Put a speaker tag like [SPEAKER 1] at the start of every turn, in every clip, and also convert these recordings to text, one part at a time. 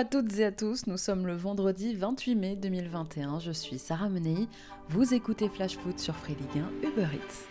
[SPEAKER 1] à toutes et à tous, nous sommes le vendredi 28 mai 2021, je suis Sarah Menei, vous écoutez Flash Foot sur Free Ligue 1 Uber Eats.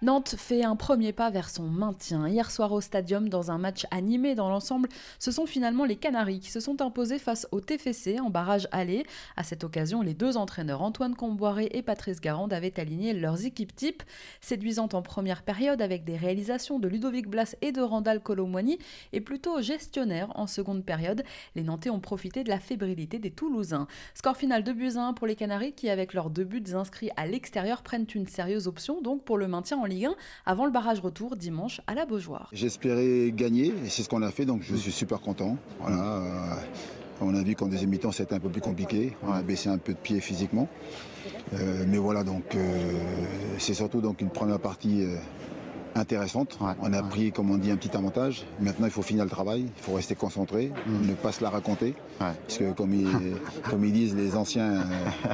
[SPEAKER 1] Nantes fait un premier pas vers son maintien. Hier soir au Stadium, dans un match animé dans l'ensemble, ce sont finalement les Canaries qui se sont imposés face au TFC en barrage aller. À cette occasion, les deux entraîneurs Antoine Comboiré et Patrice Garande avaient aligné leurs équipes types. Séduisantes en première période avec des réalisations de Ludovic Blas et de Randal Kolo Muani et plutôt gestionnaires en seconde période, les Nantais ont profité de la fébrilité des Toulousains. Score final 2-1 pour les Canaries qui, avec leurs 2 buts inscrits à l'extérieur, prennent une sérieuse option donc pour le maintien en Ligue 1 avant le barrage retour dimanche à la Beaujoire.
[SPEAKER 2] J'espérais gagner et c'est ce qu'on a fait, donc je suis super content. Voilà, on a vu qu'en deuxième mi-temps c'était un peu plus compliqué, on a baissé un peu de pied physiquement. Mais voilà, donc c'est surtout donc une première partie intéressante. On a pris, comme on dit, un petit avantage. Maintenant, il faut finir le travail, il faut rester concentré, ne pas se la raconter. Parce que comme ils disent les anciens,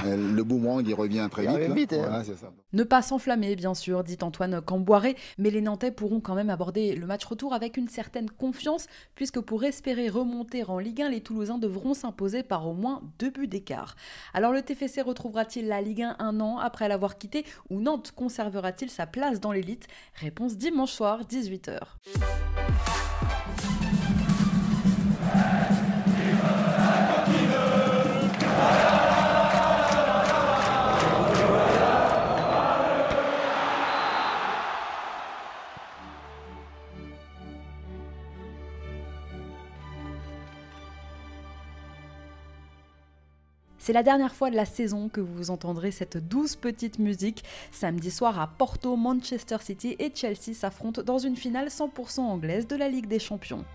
[SPEAKER 2] le boomerang, il revient très vite. Voilà, c'est ça.
[SPEAKER 1] Ne pas s'enflammer, bien sûr, dit Antoine Comboiré, mais les Nantais pourront quand même aborder le match retour avec une certaine confiance, puisque pour espérer remonter en Ligue 1, les Toulousains devront s'imposer par au moins 2 buts d'écart. Alors le TFC retrouvera-t-il la Ligue 1 un an après l'avoir quitté, ou Nantes conservera-t-il sa place dans l'élite? Réponse dimanche soir, 18h. C'est la dernière fois de la saison que vous entendrez cette douce petite musique. Samedi soir à Porto, Manchester City et Chelsea s'affrontent dans une finale 100% anglaise de la Ligue des Champions.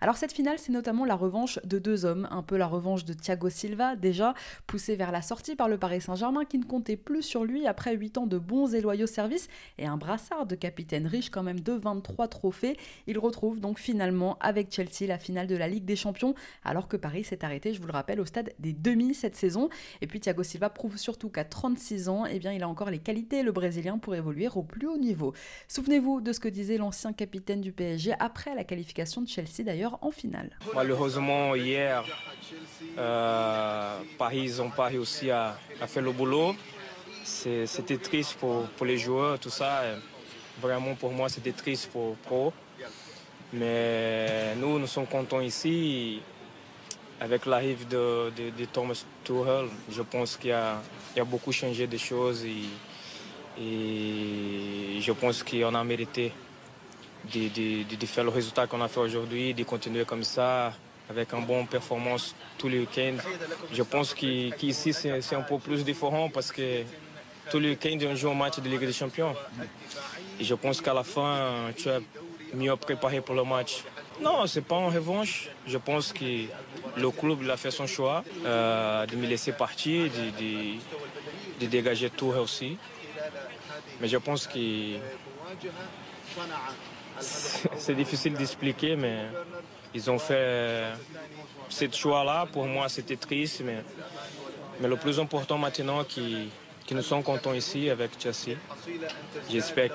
[SPEAKER 1] Alors cette finale, c'est notamment la revanche de 2 hommes, un peu la revanche de Thiago Silva, déjà poussé vers la sortie par le Paris Saint-Germain qui ne comptait plus sur lui après 8 ans de bons et loyaux services et un brassard de capitaine riche quand même de 23 trophées. Il retrouve donc finalement avec Chelsea la finale de la Ligue des Champions alors que Paris s'est arrêté, je vous le rappelle, au stade des demi cette saison. Et puis Thiago Silva prouve surtout qu'à 36 ans, eh bien, il a encore les qualités, le Brésilien, pour évoluer au plus haut niveau. Souvenez-vous de ce que disait l'ancien capitaine du PSG après la qualification de Chelsea d'ailleurs en finale.
[SPEAKER 3] Malheureusement, hier, Paris n'ont pas réussi à faire le boulot. C'était triste pour les joueurs, tout ça. Vraiment, pour moi, c'était triste pour eux. Mais nous sommes contents ici. Avec l'arrivée de Thomas Tuchel, je pense qu'il y a beaucoup changé de choses et je pense qu'on a mérité de faire le résultat qu'on a fait aujourd'hui, de continuer comme ça, avec une bonne performance tous les week-ends. Je pense qu'ici, c'est un peu plus différent parce que tous les week-ends, on joue un match de Ligue des Champions. Et je pense qu'à la fin, tu es mieux préparé pour le match. Non, ce n'est pas une revanche. Je pense que le club a fait son choix de me laisser partir, de dégager tout aussi. Mais je pense que c'est difficile d'expliquer, mais ils ont fait ce choix-là. Pour moi, c'était triste, mais le plus important maintenant, que nous sommes contents ici avec Chelsea. J'espère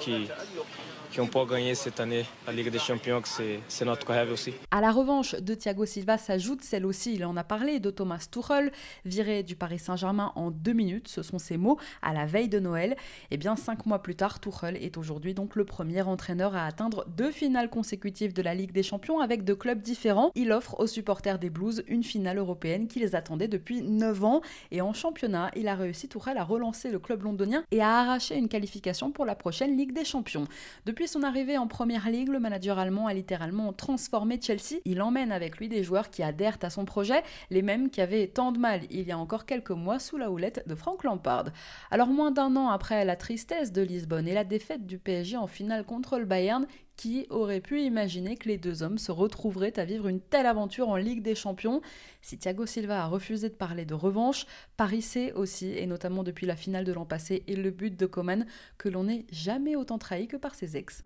[SPEAKER 3] qu'on peut gagner cette année la Ligue des Champions, que c'est notre rêve aussi.
[SPEAKER 1] À la revanche de Thiago Silva s'ajoute celle aussi, il en a parlé, de Thomas Tuchel, viré du Paris Saint-Germain en 2 minutes, ce sont ses mots, à la veille de Noël. Et bien 5 mois plus tard, Tuchel est aujourd'hui donc le premier entraîneur à atteindre 2 finales consécutives de la Ligue des Champions avec 2 clubs différents. Il offre aux supporters des Blues une finale européenne qui les attendait depuis 9 ans. Et en championnat, il a réussi Tuchel à relancer le club londonien et à arracher une qualification pour la prochaine Ligue des Champions. Depuis son arrivée en Première Ligue, le manager allemand a littéralement transformé Chelsea. Il emmène avec lui des joueurs qui adhèrent à son projet, les mêmes qui avaient tant de mal il y a encore quelques mois sous la houlette de Frank Lampard. Alors moins d'1 an après la tristesse de Lisbonne et la défaite du PSG en finale contre le Bayern, Qui aurait pu imaginer que les deux hommes se retrouveraient à vivre une telle aventure en Ligue des Champions? Si Thiago Silva a refusé de parler de revanche, Paris sait aussi, et notamment depuis la finale de l'an passé et le but de Coman, que l'on n'est jamais autant trahi que par ses ex.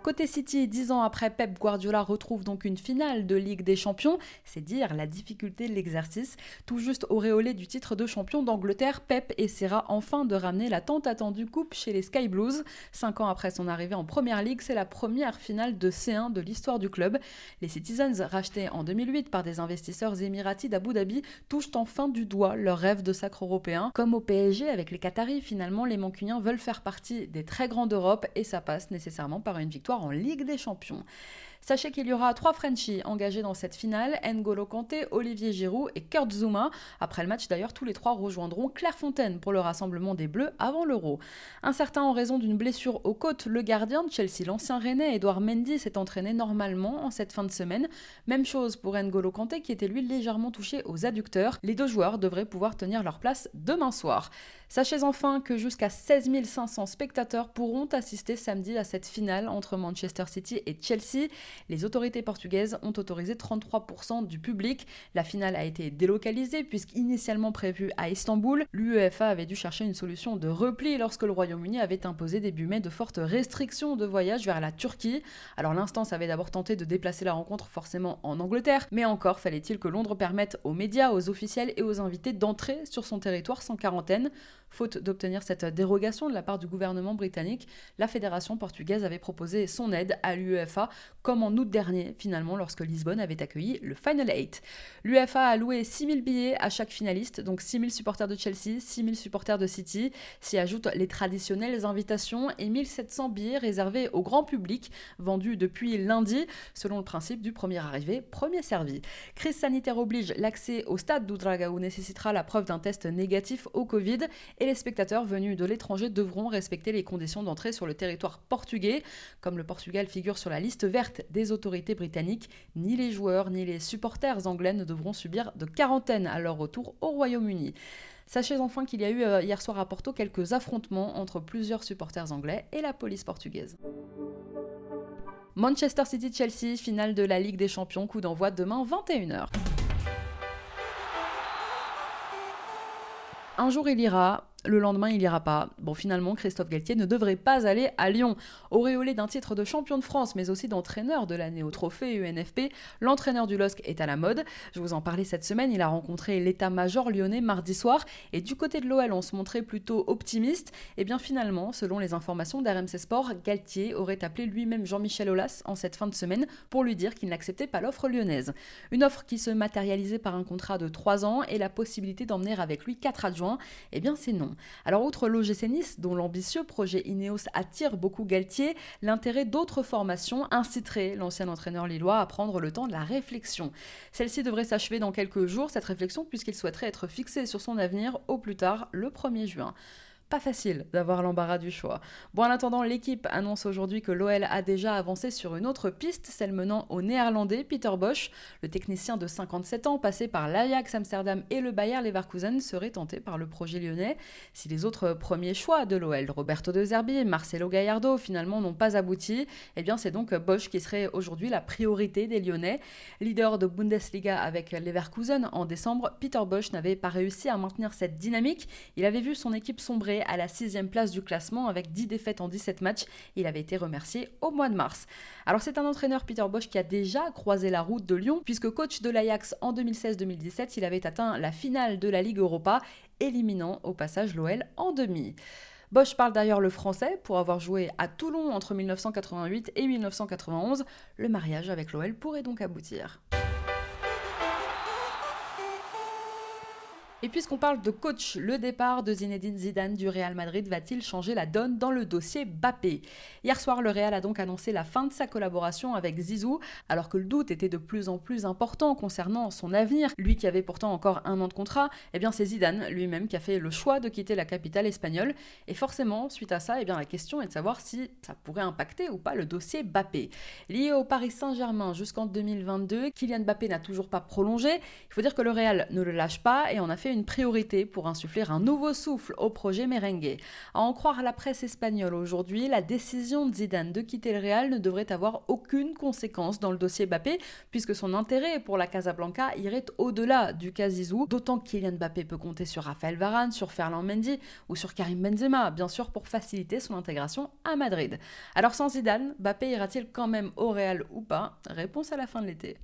[SPEAKER 1] Côté City, 10 ans après, Pep Guardiola retrouve donc une finale de Ligue des Champions. C'est dire la difficulté de l'exercice. Tout juste auréolé du titre de champion d'Angleterre, Pep essaiera enfin de ramener la tant attendue coupe chez les Sky Blues. 5 ans après son arrivée en Première Ligue, c'est la première finale de C1 de l'histoire du club. Les Citizens, rachetés en 2008 par des investisseurs émiratis d'Abu Dhabi, touchent enfin du doigt leur rêve de sacre européen. Comme au PSG avec les Qataris, finalement, les Mancuniens veulent faire partie des très grands d'Europe et ça passe nécessairement par une victoire en Ligue des Champions. Sachez qu'il y aura 3 Frenchies engagés dans cette finale, N'Golo Kanté, Olivier Giroud et Kurt Zouma. Après le match d'ailleurs, tous les 3 rejoindront Clairefontaine pour le rassemblement des Bleus avant l'Euro. Incertain en raison d'une blessure aux côtes, le gardien de Chelsea, l'ancien Rennais Edouard Mendy, s'est entraîné normalement en cette fin de semaine. Même chose pour N'Golo Kanté qui était lui légèrement touché aux adducteurs. Les 2 joueurs devraient pouvoir tenir leur place demain soir. Sachez enfin que jusqu'à 16 500 spectateurs pourront assister samedi à cette finale entre Manchester City et Chelsea. Les autorités portugaises ont autorisé 33% du public. La finale a été délocalisée puisqu'initialement prévue à Istanbul, l'UEFA avait dû chercher une solution de repli lorsque le Royaume-Uni avait imposé début mai de fortes restrictions de voyage vers la Turquie. Alors l'instance avait d'abord tenté de déplacer la rencontre forcément en Angleterre, mais encore fallait-il que Londres permette aux médias, aux officiels et aux invités d'entrer sur son territoire sans quarantaine. Faute d'obtenir cette dérogation de la part du gouvernement britannique, la fédération portugaise avait proposé son aide à l'UEFA, comme en août dernier, finalement, lorsque Lisbonne avait accueilli le Final 8. L'UEFA a alloué 6 000 billets à chaque finaliste, donc 6 000 supporters de Chelsea, 6 000 supporters de City, s'y ajoutent les traditionnelles invitations et 1 700 billets réservés au grand public, vendus depuis lundi, selon le principe du premier arrivé, premier servi. Crise sanitaire oblige, l'accès au stade do Dragão nécessitera la preuve d'un test négatif au Covid, et les spectateurs venus de l'étranger devront respecter les conditions d'entrée sur le territoire portugais. Comme le Portugal figure sur la liste verte des autorités britanniques, ni les joueurs ni les supporters anglais ne devront subir de quarantaine à leur retour au Royaume-Uni. Sachez enfin qu'il y a eu hier soir à Porto quelques affrontements entre plusieurs supporters anglais et la police portugaise. Manchester City-Chelsea, finale de la Ligue des Champions, coup d'envoi demain 21h. Un jour il ira, le lendemain il ira pas. Bon, finalement, Christophe Galtier ne devrait pas aller à Lyon. Auréolé d'un titre de champion de France, mais aussi d'entraîneur de l'année au trophée UNFP, l'entraîneur du LOSC est à la mode. Je vous en parlais cette semaine, il a rencontré l'état-major lyonnais mardi soir, et du côté de l'OL, on se montrait plutôt optimiste. Et bien finalement, selon les informations d'RMC Sport, Galtier aurait appelé lui-même Jean-Michel Aulas en cette fin de semaine pour lui dire qu'il n'acceptait pas l'offre lyonnaise. Une offre qui se matérialisait par un contrat de 3 ans et la possibilité d'emmener avec lui 4 adjoints. Eh bien c'est non. Alors outre l'OGC Nice, dont l'ambitieux projet Ineos attire beaucoup Galtier, l'intérêt d'autres formations inciterait l'ancien entraîneur lillois à prendre le temps de la réflexion. Celle-ci devrait s'achever dans quelques jours, cette réflexion, puisqu'il souhaiterait être fixé sur son avenir au plus tard le 1er juin. Pas facile d'avoir l'embarras du choix. Bon, en attendant, l'équipe annonce aujourd'hui que l'OL a déjà avancé sur une autre piste, celle menant au néerlandais Peter Bosz. Le technicien de 57 ans, passé par l'Ajax Amsterdam et le Bayer Leverkusen, serait tenté par le projet lyonnais. Si les autres premiers choix de l'OL, Roberto De Zerbi et Marcelo Gallardo, finalement n'ont pas abouti, eh bien c'est donc Bosz qui serait aujourd'hui la priorité des Lyonnais. Leader de Bundesliga avec Leverkusen en décembre, Peter Bosz n'avait pas réussi à maintenir cette dynamique. Il avait vu son équipe sombrer à la 6e place du classement avec 10 défaites en 17 matchs. Il avait été remercié au mois de mars. Alors c'est un entraîneur, Peter Bosz, qui a déjà croisé la route de Lyon, puisque coach de l'Ajax en 2016-2017, il avait atteint la finale de la Ligue Europa, éliminant au passage l'OL en demi. Bosz parle d'ailleurs le français pour avoir joué à Toulon entre 1988 et 1991. Le mariage avec l'OL pourrait donc aboutir. Et puisqu'on parle de coach, le départ de Zinedine Zidane du Real Madrid va-t-il changer la donne dans le dossier Mbappé ? Hier soir, le Real a donc annoncé la fin de sa collaboration avec Zizou, alors que le doute était de plus en plus important concernant son avenir. Lui qui avait pourtant encore 1 an de contrat, eh bien c'est Zidane lui-même qui a fait le choix de quitter la capitale espagnole. Et forcément, suite à ça, eh bien la question est de savoir si ça pourrait impacter ou pas le dossier Mbappé. Lié au Paris Saint-Germain jusqu'en 2022, Kylian Mbappé n'a toujours pas prolongé. Il faut dire que le Real ne le lâche pas et en a fait une priorité pour insuffler un nouveau souffle au projet merengue. À en croire la presse espagnole aujourd'hui, la décision de Zidane de quitter le Real ne devrait avoir aucune conséquence dans le dossier Mbappé, puisque son intérêt pour la Casablanca irait au-delà du cas Zizou, d'autant que Kylian Mbappé peut compter sur Raphaël Varane, sur Ferland Mendy ou sur Karim Benzema, bien sûr pour faciliter son intégration à Madrid. Alors sans Zidane, Mbappé ira-t-il quand même au Real ou pas? Réponse à la fin de l'été.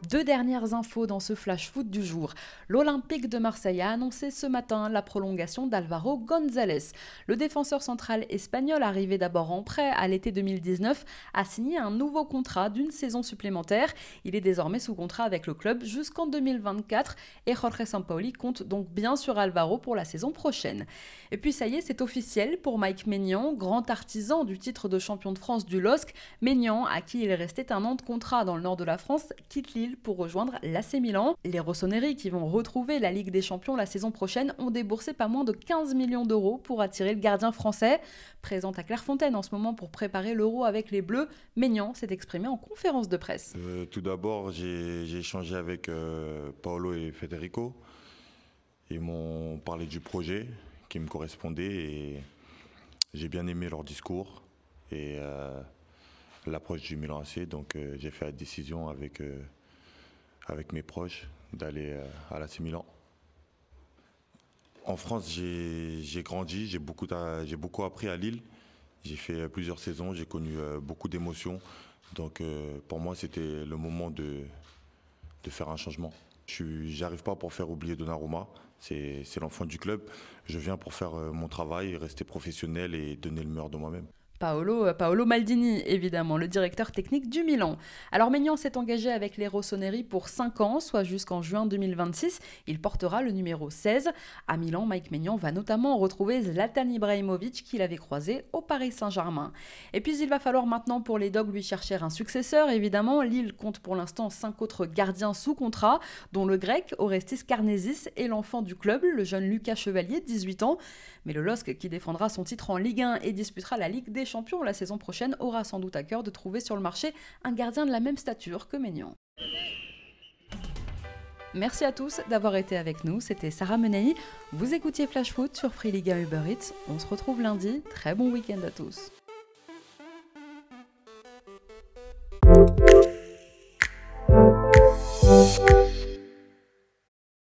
[SPEAKER 1] Deux dernières infos dans ce flash foot du jour. L'Olympique de Marseille a annoncé ce matin la prolongation d'Álvaro González. Le défenseur central espagnol, arrivé d'abord en prêt à l'été 2019, a signé un nouveau contrat d'une saison supplémentaire. Il est désormais sous contrat avec le club jusqu'en 2024 et Jorge Sampaoli compte donc bien sur Álvaro pour la saison prochaine. Et puis ça y est, c'est officiel pour Mike Maignan, grand artisan du titre de champion de France du LOSC. Maignan, à qui il restait un an de contrat dans le nord de la France, quitte Lille pour rejoindre l'AC Milan. Les Rossoneri, qui vont retrouver la Ligue des Champions la saison prochaine, ont déboursé pas moins de 15 millions d'euros pour attirer le gardien français. Présent à Clairefontaine en ce moment pour préparer l'Euro avec les Bleus, Maignan s'est exprimé en conférence de presse.
[SPEAKER 4] Tout d'abord, j'ai échangé avec Paolo et Federico. Ils m'ont parlé du projet qui me correspondait et j'ai bien aimé leur discours et l'approche du Milan AC. Donc j'ai fait la décision avec mes proches d'aller à l'AC Milan. En France, j'ai grandi, j'ai beaucoup appris à Lille. J'ai fait plusieurs saisons, j'ai connu beaucoup d'émotions. Donc pour moi, c'était le moment de faire un changement. J'arrive pas pour faire oublier Donnarumma, c'est l'enfant du club. Je viens pour faire mon travail, rester professionnel et donner le meilleur de moi-même.
[SPEAKER 1] Paolo Maldini, évidemment, le directeur technique du Milan. Alors Maignan s'est engagé avec les Rossoneri pour 5 ans, soit jusqu'en juin 2026. Il portera le numéro 16. À Milan, Mike Maignan va notamment retrouver Zlatan Ibrahimovic qu'il avait croisé au Paris Saint-Germain. Et puis il va falloir maintenant pour les Dogs lui chercher un successeur, évidemment. Lille compte pour l'instant 5 autres gardiens sous contrat, dont le grec Orestis Karnesis et l'enfant du club, le jeune Lucas Chevalier, 18 ans. Mais le LOSC, qui défendra son titre en Ligue 1 et disputera la Ligue des Champions la saison prochaine, aura sans doute à cœur de trouver sur le marché un gardien de la même stature que Maignan. Merci à tous d'avoir été avec nous, c'était Sarah Menei. Vous écoutiez Flash Foot sur Free Liga Uber Eats. On se retrouve lundi, très bon week-end à tous.